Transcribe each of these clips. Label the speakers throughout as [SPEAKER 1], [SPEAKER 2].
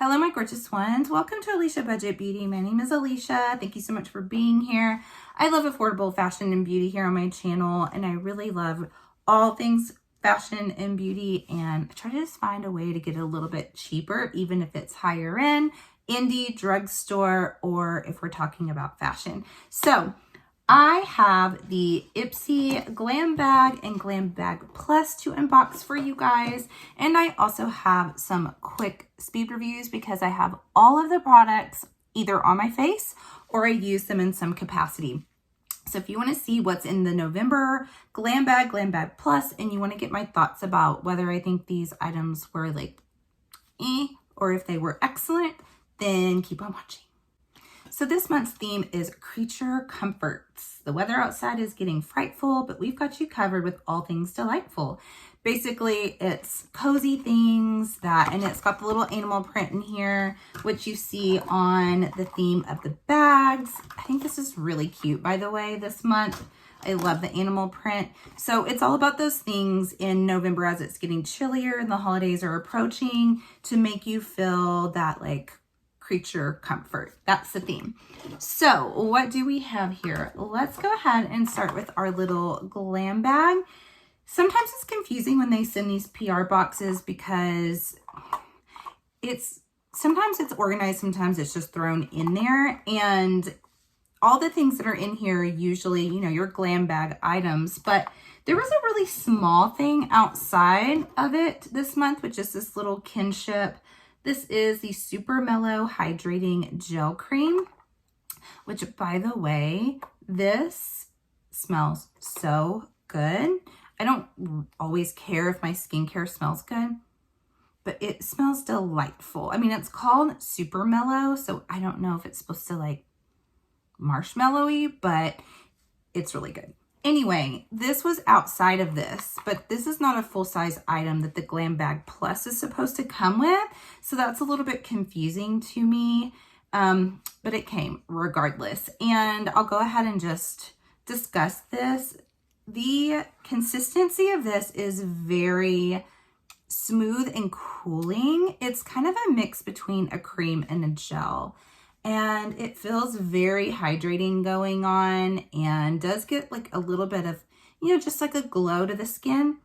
[SPEAKER 1] Hello, my gorgeous ones. Welcome to Alicia Budget Beauty. My name is Alicia. Thank you so much for being here. I love affordable fashion and beauty here on my channel, and I really love all things fashion and beauty, and I try to just find a way to get it a little bit cheaper, even if it's higher end, indie, drugstore, or if we're talking about fashion. So I have the Ipsy Glam Bag and Glam Bag Plus to unbox for you guys. And I also have some quick speed reviews because I have all of the products either on my face or I use them in some capacity. So if you want to see what's in the November Glam Bag Plus, and you want to get my thoughts about whether I think these items were like or if they were excellent, then keep on watching. So this month's theme is creature comforts. The weather outside is getting frightful, but we've got you covered with all things delightful. Basically, it's cozy things and it's got the little animal print in here, which you see on the theme of the bags. I think this is really cute, by the way, this month. I love the animal print. So it's all about those things in November as it's getting chillier and the holidays are approaching to make you feel that like creature comfort. That's the theme. So what do we have here? Let's go ahead and start with our little glam bag. Sometimes it's confusing when they send these PR boxes because sometimes it's organized, sometimes it's just thrown in there, and all the things that are in here are usually, you know, your glam bag items, but there was a really small thing outside of it this month, which is this little kinship. This is the Super Mellow Hydrating Gel Cream, which, by the way, this smells so good. I don't always care if my skincare smells good, but it smells delightful. I mean, it's called Super Mellow, so I don't know if it's supposed to like marshmallowy, but it's really good. Anyway, this was outside of this, but this is not a full-size item that the Glam Bag Plus is supposed to come with. So that's a little bit confusing to me, but it came regardless. And I'll go ahead and just discuss this. The consistency of this is very smooth and cooling. It's kind of a mix between a cream and a gel. And it feels very hydrating going on and does get like a little bit of, you know, just like a glow to the skin.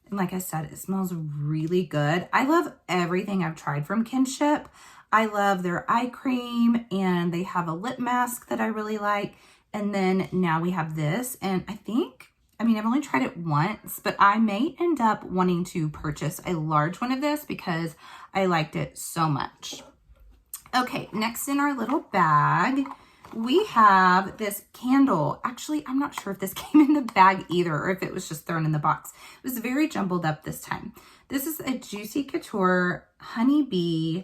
[SPEAKER 1] And like I said, it smells really good. I love everything I've tried from Kinship. I love their eye cream, and they have a lip mask that I really like. And then now we have this, and I mean, I've only tried it once, but I may end up wanting to purchase a large one of this because I liked it so much. Okay, next in our little bag, we have this candle. Actually, I'm not sure if this came in the bag either or if it was just thrown in the box. It was very jumbled up this time. This is a Juicy Couture Honeybee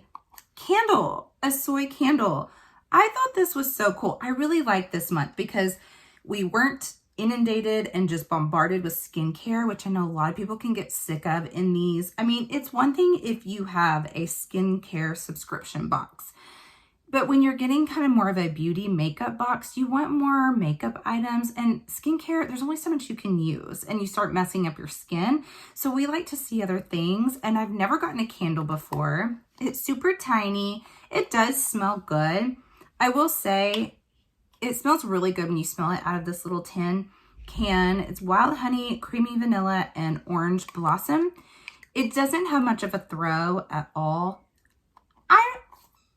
[SPEAKER 1] candle, a soy candle. I thought this was so cool. I really liked this month because we weren't inundated and just bombarded with skincare, which I know a lot of people can get sick of in these. I mean, it's one thing if you have a skincare subscription box, but when you're getting kind of more of a beauty makeup box, you want more makeup items, and skincare, there's only so much you can use and you start messing up your skin. So we like to see other things, and I've never gotten a candle before. It's super tiny. It does smell good. I will say it smells really good when you smell it out of this little tin can. It's wild honey, creamy vanilla, and orange blossom. It doesn't have much of a throw at all.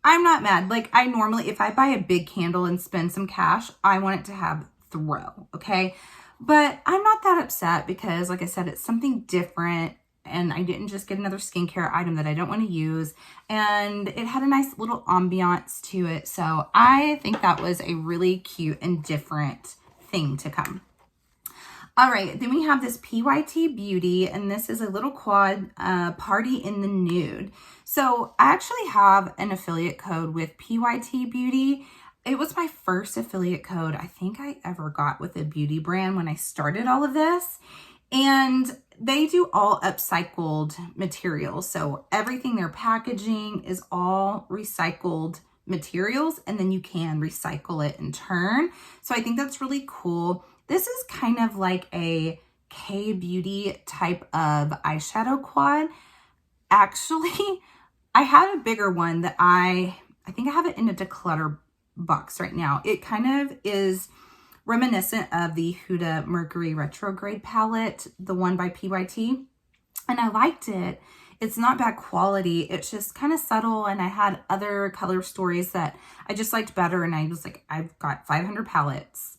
[SPEAKER 1] I'm not mad. Like, I normally, if I buy a big candle and spend some cash, I want it to have throw, okay? But I'm not that upset because, like I said, it's something different, and I didn't just get another skincare item that I don't want to use, and it had a nice little ambiance to it. So I think that was a really cute and different thing to come. All right, then we have this PYT Beauty, and this is a little quad party in the nude. So I actually have an affiliate code with PYT Beauty. It was my first affiliate code I think I ever got with a beauty brand when I started all of this. And they do all upcycled materials. So everything they're packaging is all recycled materials, and then you can recycle it in turn. So I think that's really cool. This is kind of like a K-beauty type of eyeshadow quad. Actually, I had a bigger one that I think I have it in a declutter box right now. It kind of is reminiscent of the Huda Mercury Retrograde palette, the one by PYT. And I liked it. It's not bad quality. It's just kind of subtle. And I had other color stories that I just liked better. And I was like, I've got 500 palettes.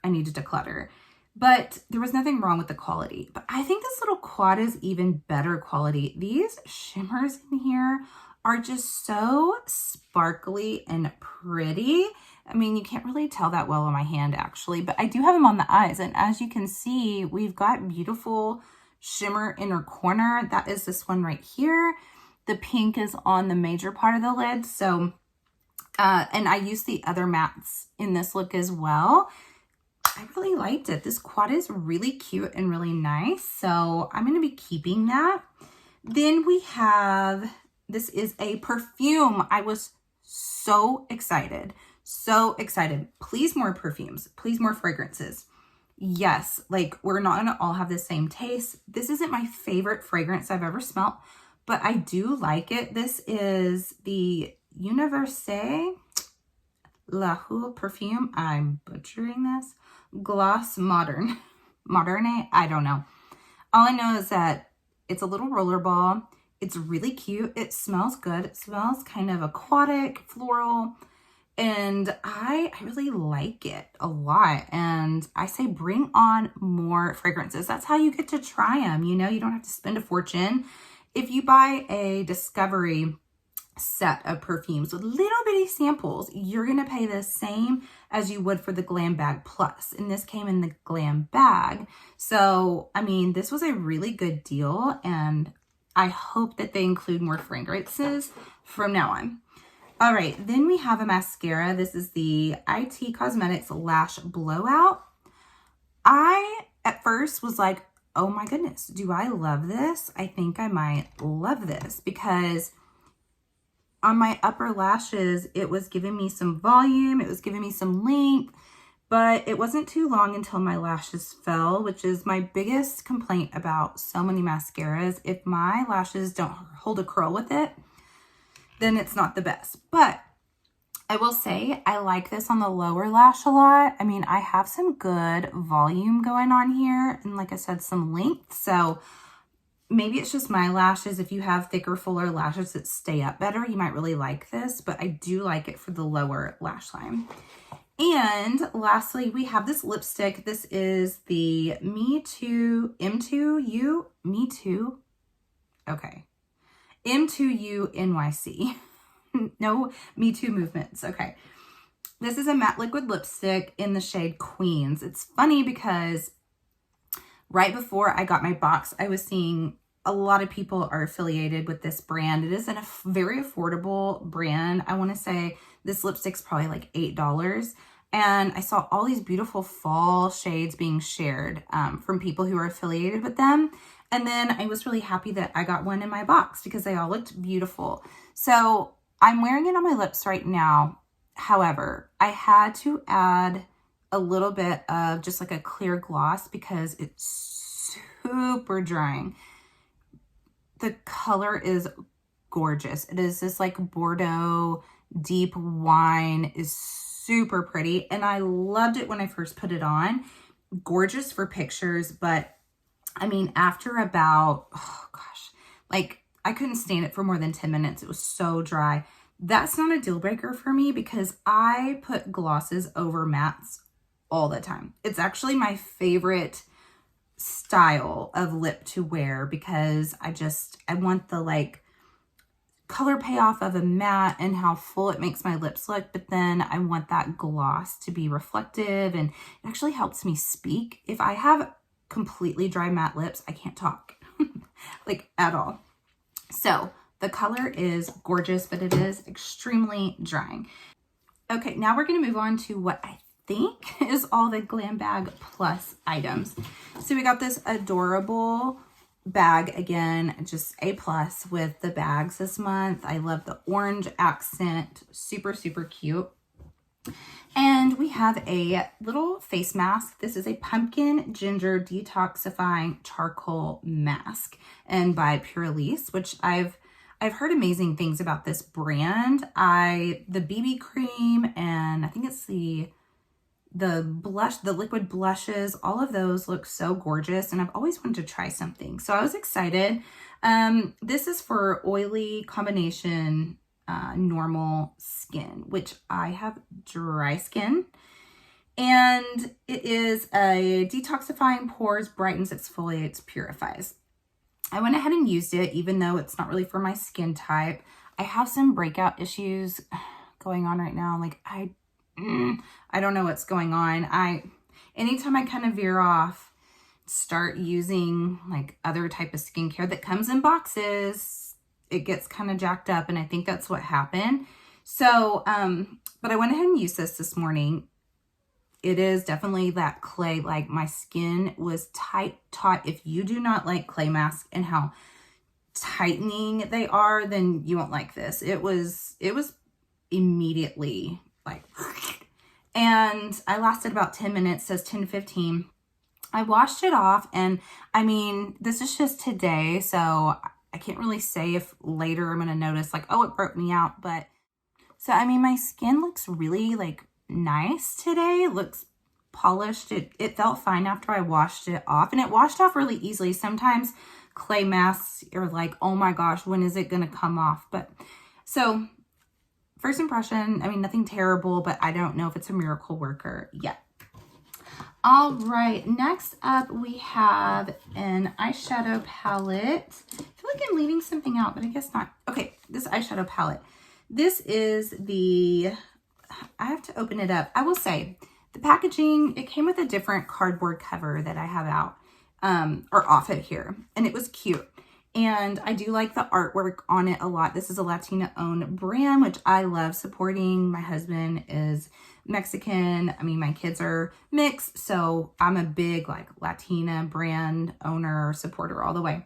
[SPEAKER 1] I need to declutter. But there was nothing wrong with the quality. But I think this little quad is even better quality. These shimmers in here are just so sparkly and pretty. I mean, you can't really tell that well on my hand actually, but I do have them on the eyes. And as you can see, we've got beautiful shimmer inner corner. That is this one right here. The pink is on the major part of the lid. So, and I used the other mattes in this look as well. I really liked it. This quad is really cute and really nice. So I'm going to be keeping that. Then we have, this is a perfume. I was so excited. So excited. Please more perfumes. Please more fragrances. Yes, like we're not going to all have the same taste. This isn't my favorite fragrance I've ever smelled, but I do like it. This is the Universe La Hue perfume. I'm butchering this. Gloss Moderne. Moderne? I don't know. All I know is that it's a little roller ball. It's really cute. It smells good. It smells kind of aquatic, floral. And I really like it a lot. And I say bring on more fragrances. That's how you get to try them. You know, you don't have to spend a fortune. If you buy a Discovery set of perfumes with little bitty samples, you're going to pay the same as you would for the Glam Bag Plus. And this came in the Glam Bag. So, I mean, this was a really good deal. And I hope that they include more fragrances from now on. All right, then we have a mascara. This is the IT Cosmetics Lash Blowout. I, at first, was like, oh my goodness, do I love this? I think I might love this because on my upper lashes, it was giving me some volume. It was giving me some length, but it wasn't too long until my lashes fell, which is my biggest complaint about so many mascaras. If my lashes don't hold a curl with it, then it's not the best. But I will say I like this on the lower lash a lot. I mean, I have some good volume going on here. And like I said, some length. So maybe it's just my lashes. If you have thicker, fuller lashes that stay up better, you might really like this. But I do like it for the lower lash line. And lastly, we have this lipstick. This is the M2U. Okay. M2U NYC. No, Me Too movements. Okay. This is a matte liquid lipstick in the shade Queens. It's funny because right before I got my box, I was seeing a lot of people are affiliated with this brand. It is a very affordable brand. I want to say this lipstick's probably like $8. And I saw all these beautiful fall shades being shared from people who are affiliated with them. And then I was really happy that I got one in my box because they all looked beautiful. So I'm wearing it on my lips right now. However, I had to add a little bit of just like a clear gloss because it's super drying. The color is gorgeous. It is this like Bordeaux deep wine, is super pretty. And I loved it when I first put it on. Gorgeous for pictures, but I mean, after about, oh gosh, like I couldn't stand it for more than 10 minutes. It was so dry. That's not a deal breaker for me because I put glosses over mattes all the time. It's actually my favorite style of lip to wear because I want the like color payoff of a matte and how full it makes my lips look, but then I want that gloss to be reflective and it actually helps me speak. If I have completely dry matte lips, I can't talk like at all. So the color is gorgeous, but it is extremely drying. Okay, now we're going to move on to what I think is all the Glam Bag Plus items. So we got this adorable bag, again, just A+ with the bags this month. I love the orange accent, super, super cute. And we have a little face mask. This is a pumpkin ginger detoxifying charcoal mask and by Purelisse, which I've I've heard amazing things about this brand. The BB cream, and I think it's the blush, the liquid blushes, all of those look so gorgeous, and I've always wanted to try something. So I was excited. This is for oily combination normal skin, which I have dry skin. And it is a detoxifying, pores, brightens, exfoliates, purifies. I went ahead and used it, even though it's not really for my skin type. I have some breakout issues going on right now. Like I don't know what's going on. Anytime I kind of veer off, start using like other type of skincare that comes in boxes, it gets kind of jacked up, and I think that's what happened. So, but I went ahead and used this morning. It is definitely that clay, like my skin was taut. If you do not like clay masks and how tightening they are, then you won't like this. It was immediately like, and I lasted about 10 minutes, says 10 to 15. I washed it off, and I mean, this is just today, so I can't really say if later I'm going to notice like, oh, it broke me out. But so, I mean, my skin looks really like nice today. It looks polished. It felt fine after I washed it off, and it washed off really easily. Sometimes clay masks are like, oh my gosh, when is it going to come off? But so first impression, I mean, nothing terrible, but I don't know if it's a miracle worker yet. All right, next up we have an eyeshadow palette. I feel like I'm leaving something out, but I guess not. Okay, this eyeshadow palette. This is I have to open it up. I will say, the packaging, it came with a different cardboard cover that I have out, or off it here, and it was cute. And I do like the artwork on it a lot. This is a Latina-owned brand, which I love supporting. My husband is Mexican. I mean, my kids are mixed, so I'm a big like Latina brand owner, supporter all the way.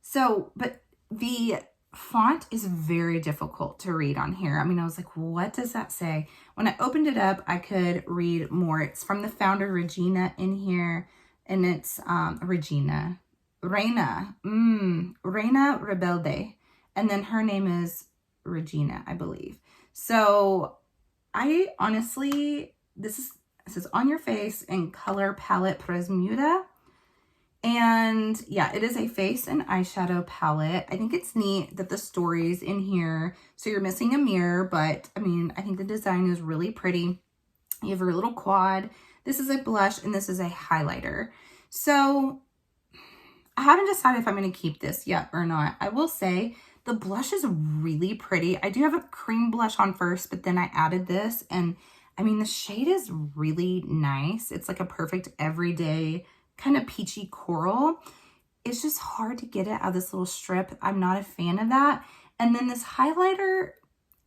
[SPEAKER 1] So, but the font is very difficult to read on here. I mean, I was like, what does that say? When I opened it up, I could read more. It's from the founder, Regina, in here, and it's Reina Rebelde, and then her name is Regina, I believe. So I honestly, this is on your face in color palette Presmuda. And yeah, it is a face and eyeshadow palette. I think it's neat that the story's in here. So you're missing a mirror, but I mean, I think the design is really pretty. You have your little quad. This is a blush, and this is a highlighter. So I haven't decided if I'm going to keep this yet or not. I will say the blush is really pretty. I do have a cream blush on first, but then I added this, and I mean, the shade is really nice. It's like a perfect everyday kind of peachy coral. It's just hard to get it out of this little strip. I'm not a fan of that. And then this highlighter,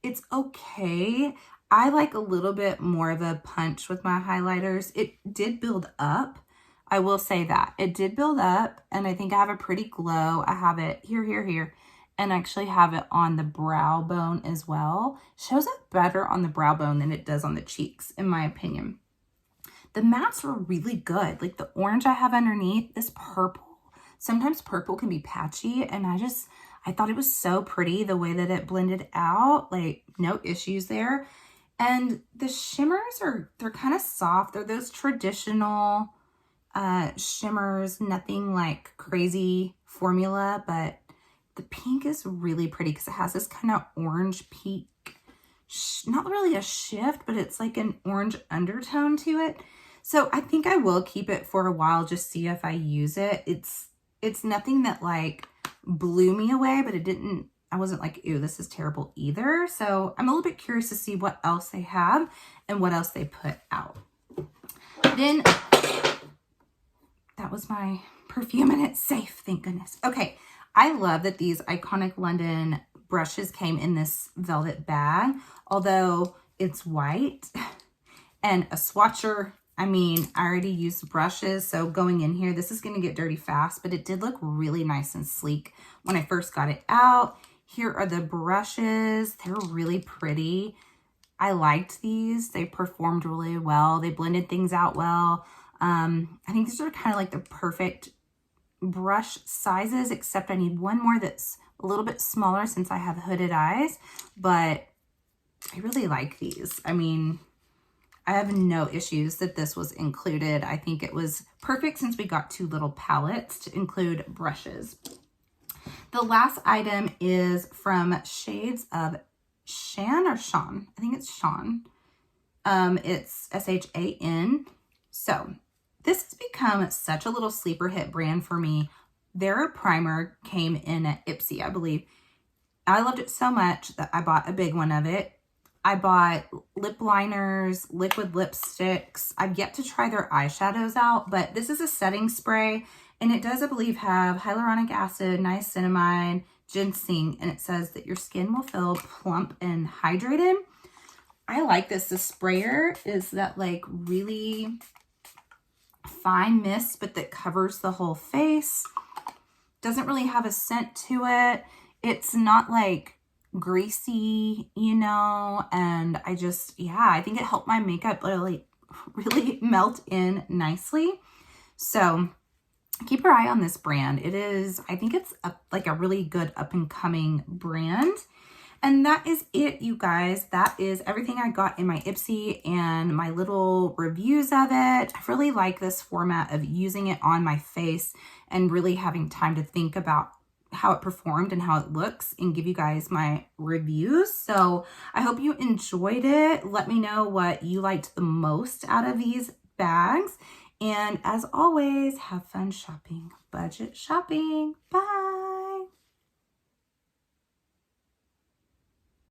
[SPEAKER 1] it's okay. I like a little bit more of a punch with my highlighters. It did build up. I will say that. It did build up, and I think I have a pretty glow. I have it here, and I actually have it on the brow bone as well. Shows up better on the brow bone than it does on the cheeks, in my opinion. The mattes were really good. Like the orange I have underneath, this purple. Sometimes purple can be patchy, and I thought it was so pretty the way that it blended out. Like no issues there. And the shimmers they're kind of soft. They're those traditional shimmers, nothing like crazy formula, but the pink is really pretty because it has this kind of orange pink, not really a shift, but it's like an orange undertone to it. So I think I will keep it for a while, just see if I use it. It's nothing that like blew me away, but I wasn't like, ew, this is terrible either. So I'm a little bit curious to see what else they have and what else they put out. Then that was my perfume, and it's safe, thank goodness. Okay, I love that these Iconic London brushes came in this velvet bag, although it's white, and a swatcher. I mean, I already used brushes, so going in here, this is going to get dirty fast, but it did look really nice and sleek when I first got it out. Here are the brushes. They're really pretty. I liked these. They performed really well. They blended things out well. I think these are kind of like the perfect brush sizes, except I need one more that's a little bit smaller since I have hooded eyes, but I really like these. I mean, I have no issues that this was included. I think it was perfect since we got 2 little palettes to include brushes. The last item is from Shades of Shan or Sean. I think it's Sean. It's S-H-A-N. So this has become such a little sleeper hit brand for me. Their primer came in at Ipsy, I believe. I loved it so much that I bought a big one of it. I bought lip liners, liquid lipsticks. I've yet to try their eyeshadows out, but this is a setting spray, and it does, I believe, have hyaluronic acid, niacinamide, ginseng, and it says that your skin will feel plump and hydrated. I like this. The sprayer is that like really fine mist, but that covers the whole face. Doesn't really have a scent to it. It's not like greasy, you know, and I just, yeah, I think it helped my makeup really melt in nicely. So keep your eye on this brand. It is, I think it's like a really good up and coming brand. And that is it, you guys. That is everything I got in my Ipsy and my little reviews of it. I really like this format of using it on my face and really having time to think about how it performed and how it looks and give you guys my reviews. So I hope you enjoyed it. Let me know what you liked the most out of these bags. And as always, have fun shopping. Budget shopping. Bye.